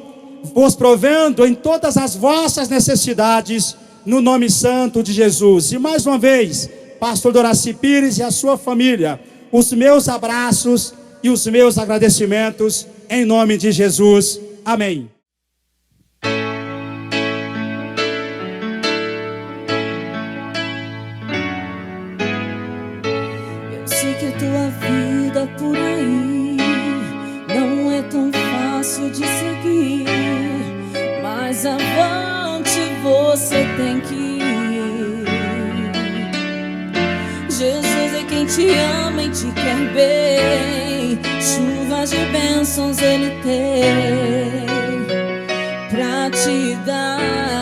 vos provendo em todas as vossas necessidades, no nome santo de Jesus. E mais uma vez, pastor Doraci Pires e a sua família, os meus abraços e os meus agradecimentos, em nome de Jesus. Amém. Eu sei que a tua vida por aí não é tão fácil de seguir, mas avante você tem que ir. Jesus é quem te ama e te quer bem. Chuvas de bênçãos Ele tem pra te dar.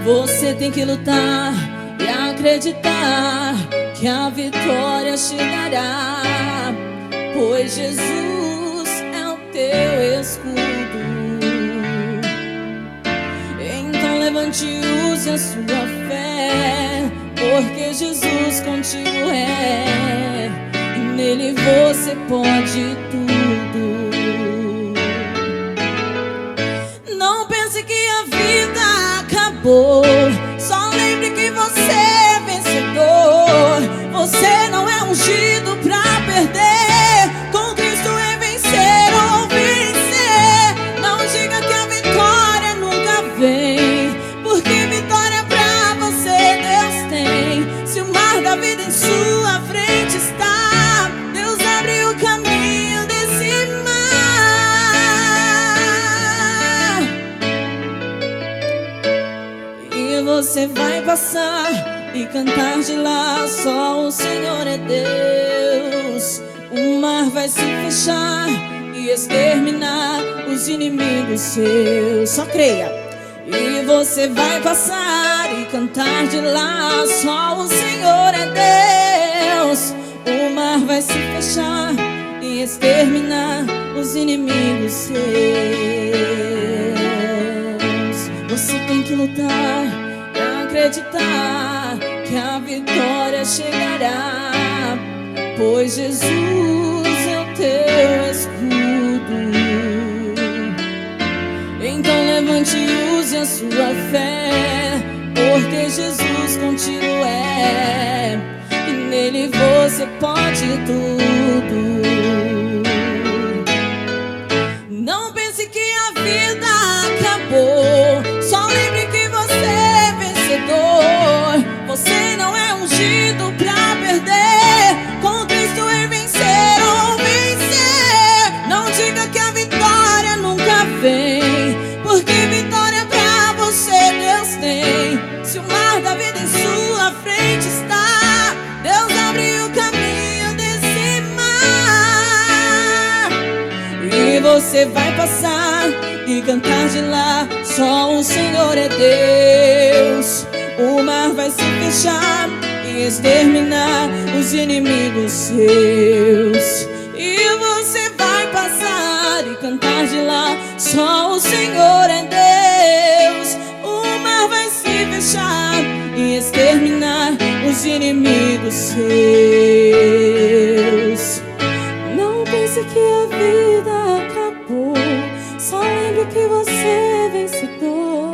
Você tem que lutar e acreditar que a vitória chegará, pois Jesus é o teu escudo. Então levante e use a sua fé, porque Jesus contigo é, e nele você pode tudo. Não pense que a vida acabou, só lembre que você é vencedor. Você não é ungido pra perder, com Cristo é vencer ou vencer. Não diga que a vitória nunca vem, porque vitória pra você Deus tem. Se o mar da vida em sua frente está, Deus abre o caminho desse mar, e você vai passar e cantar de lá, só o Senhor é Deus. O mar vai se fechar e exterminar os inimigos seus. Só creia. E você vai passar e cantar de lá, só o Senhor é Deus. O mar vai se fechar e exterminar os inimigos seus. Você tem que lutar, acreditar que a vitória chegará, pois Jesus é o teu escudo. Então levante e use a sua fé, porque Jesus contigo é, e nele você pode tudo. Não pense que a vida acabou, só lembre que você é vencedor. Você não é ungido pra perder, com Cristo é vencer ou vencer. Não diga que a vitória nunca vem, porque vitória pra você Deus tem. Se o mar da vida em sua frente está, Deus abre o caminho desse mar, e você vai passar e cantar de lá, só o Senhor é Deus. O mar vai se fechar e exterminar os inimigos seus, e você vai passar e cantar de lá, Só o Senhor é Deus. O mar vai se fechar e exterminar os inimigos seus. Não pense que a vida acabou, só lembre que você é vencedor.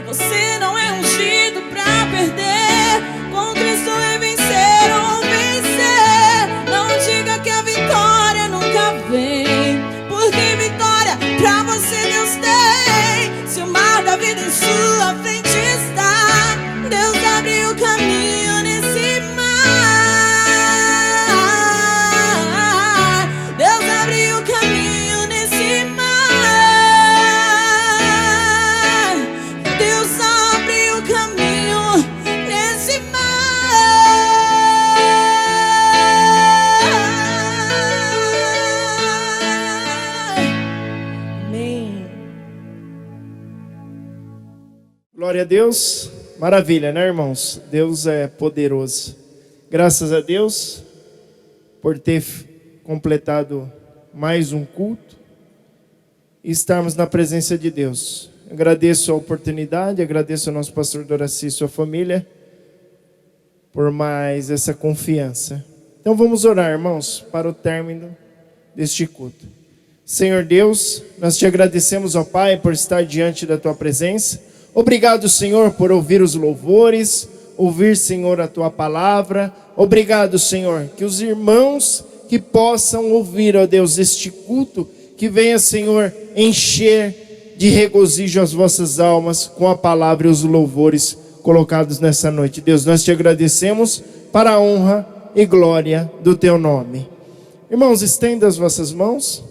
Você não é ungido pra perder, com Cristo é vencer ou vencer. Não diga que a vitória nunca vem, porque vitória pra você Deus tem. Se o mar da vida em sua frente está, Deus abre o caminho nesse mar. Deus abre o caminho nesse mar. Deus abre o caminho nesse mar. Amém. Glória a Deus. Maravilha, né, irmãos? Deus é poderoso. Graças a Deus por ter completado mais um culto e estarmos na presença de Deus. Agradeço a oportunidade, agradeço ao nosso pastor Doraci e sua família por mais essa confiança. Então vamos orar, irmãos, para o término deste culto. Senhor Deus, nós te agradecemos, ó Pai, por estar diante da tua presença. Obrigado, Senhor, por ouvir os louvores, ouvir, Senhor, a tua palavra. Obrigado, Senhor, que os irmãos que possam ouvir, ó Deus, este culto, que venha, Senhor, encher de regozijo as vossas almas com a palavra e os louvores colocados nessa noite. Deus, nós te agradecemos para a honra e glória do teu nome. Irmãos, estenda as vossas mãos,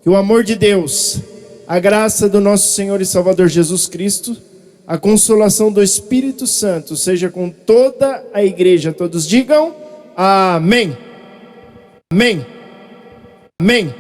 que o amor de Deus, a graça do nosso Senhor e Salvador Jesus Cristo, a consolação do Espírito Santo seja com toda a igreja. Todos digam amém. Amém. Amém.